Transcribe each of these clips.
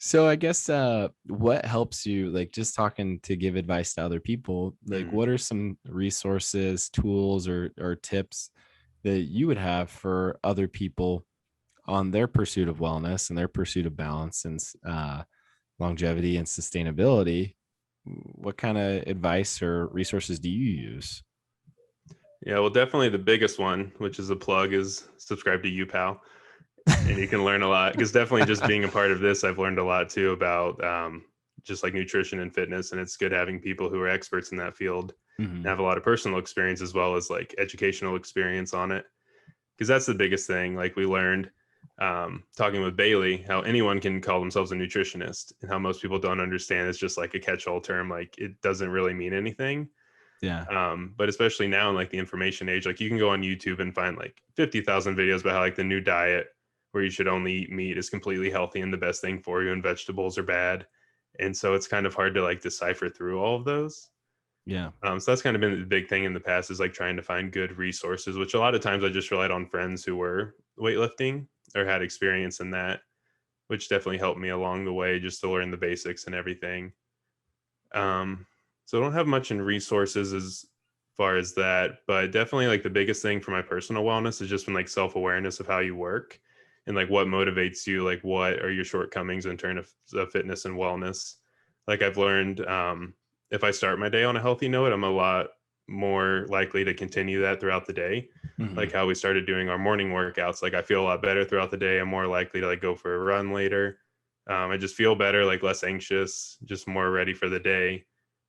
So I guess what helps you, like, just talking to give advice to other people, like Mhm. what are some resources, tools, or tips that you would have for other people on their pursuit of wellness and their pursuit of balance and longevity and sustainability? What kind of advice or resources do you use? Yeah, well, definitely the biggest one, which is a plug, is subscribe to uPOW, and you can learn a lot. Because definitely just being a part of this, I've learned a lot too about just like nutrition and fitness, and it's good having people who are experts in that field and Hmm. have a lot of personal experience as well as like educational experience on it. Because that's the biggest thing. Like we learned talking with Bailey, how anyone can call themselves a nutritionist, and how most people don't understand it's just like a catch-all term. Like it doesn't really mean anything. Yeah. But especially now in like the information age, like you can go on YouTube and find like 50,000 videos about how like the new diet where you should only eat meat is completely healthy and the best thing for you, and vegetables are bad. And so it's kind of hard to like decipher through all of those. Yeah. So that's kind of been the big thing in the past, is like trying to find good resources, which a lot of times I just relied on friends who were weightlifting or had experience in that, which definitely helped me along the way just to learn the basics and everything. Um, so I don't have much in resources as far as that, but definitely like the biggest thing for my personal wellness is just been like self-awareness of how you work and like what motivates you, like what are your shortcomings in terms of fitness and wellness. Like I've learned if I start my day on a healthy note, I'm a lot more likely to continue that throughout the day. Hmm. Like how we started doing our morning workouts, like I feel a lot better throughout the day. I'm more likely to like go for a run later. I just feel better, like less anxious, just more ready for the day,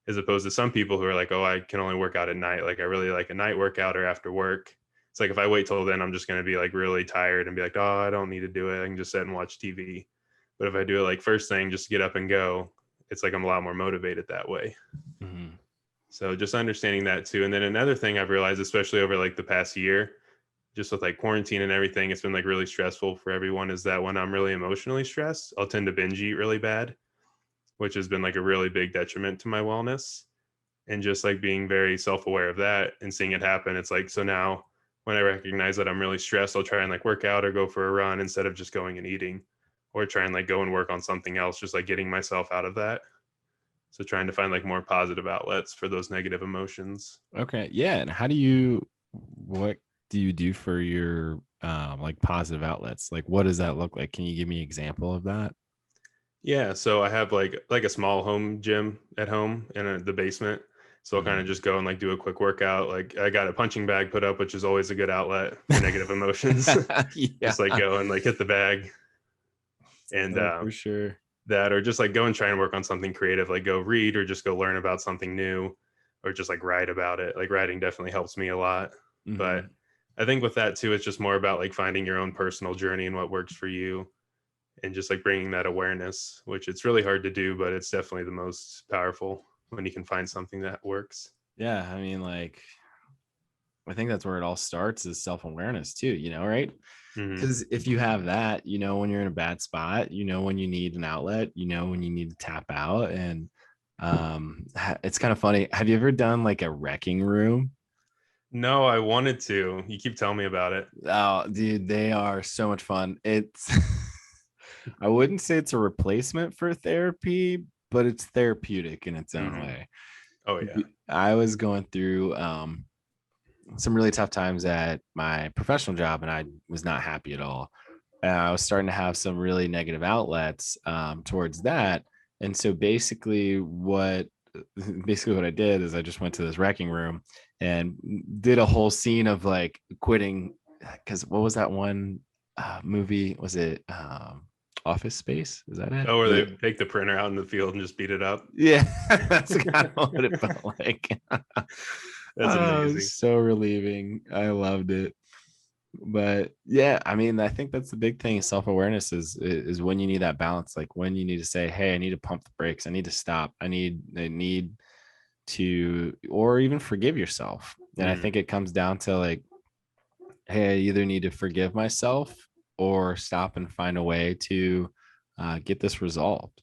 as opposed to some people who are like, oh, I can only work out at night. Like I really like a night workout or after work. It's like if I wait till then, I'm just going to be like really tired and be like, oh, I don't need to do it. I can just sit and watch TV. But if I do it like first thing, just get up and go, it's like I'm a lot more motivated that way. Hmm. So just understanding that too. And then another thing I've realized, especially over like the past year, just with like quarantine and everything, it's been like really stressful for everyone, is that when I'm really emotionally stressed, I'll tend to binge eat really bad, which has been like a really big detriment to my wellness. And just like being very self-aware of that and seeing it happen, it's like, so now when I recognize that I'm really stressed, I'll try and like work out or go for a run instead of just going and eating, or try and like go and work on something else, just like getting myself out of that. So trying to find like more positive outlets for those negative emotions. Okay. Yeah. And what do you do for your like positive outlets? Like what does that look like? Can you give me an example of that? Yeah, so I have like a small home gym at home in the basement. So I'll kind of Mhm. just go and like do a quick workout. Like I got a punching bag put up, which is always a good outlet for negative emotions. Yeah. Just like go and like hit the bag, and Oh, for sure. that, or just like go and try and work on something creative, like go read or just go learn about something new, or just like write about it. Like writing definitely helps me a lot. But Mhm. I think with that too, it's just more about like finding your own personal journey and what works for you, and just like bringing that awareness, which it's really hard to do, but it's definitely the most powerful when you can find something that works. Yeah. I mean, like, I think that's where it all starts is self awareness too, right? Hmm. Because if you have that, when you're in a bad spot, when you need an outlet, when you need to tap out. And it's kind of funny. Have you ever done like a wrecking room? No, I wanted to. You keep telling me about it. Oh, dude, they are so much fun. It's, I wouldn't say it's a replacement for therapy, but it's therapeutic in its own Hmm. way. Oh yeah. I was going through some really tough times at my professional job, and I was not happy at all. I was starting to have some really negative outlets towards that. And so basically what I did is I just went to this wrecking room and did a whole scene of like quitting. Because what was that one movie? Was it Office Space? Is that it? Oh, where they take the printer out in the field and just beat it up. Yeah, that's kind of what it felt like. That's Oh, it amazing. was so relieving. I loved it. But yeah, I mean, I think that's the big thing. Self-awareness is when you need that balance, like when you need to say, hey, I need to pump the brakes, I need to stop, I need to, or even forgive yourself. And I Mm. think it comes down to like, hey, I either need to forgive myself or stop and find a way to get this resolved.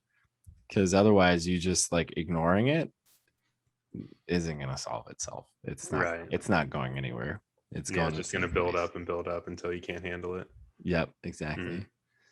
Because otherwise, you just like ignoring it isn't going to solve itself. Right. It's not going anywhere. It's Yeah, going it's in the just gonna same place. build up until you can't handle it. Yep, Mm. exactly.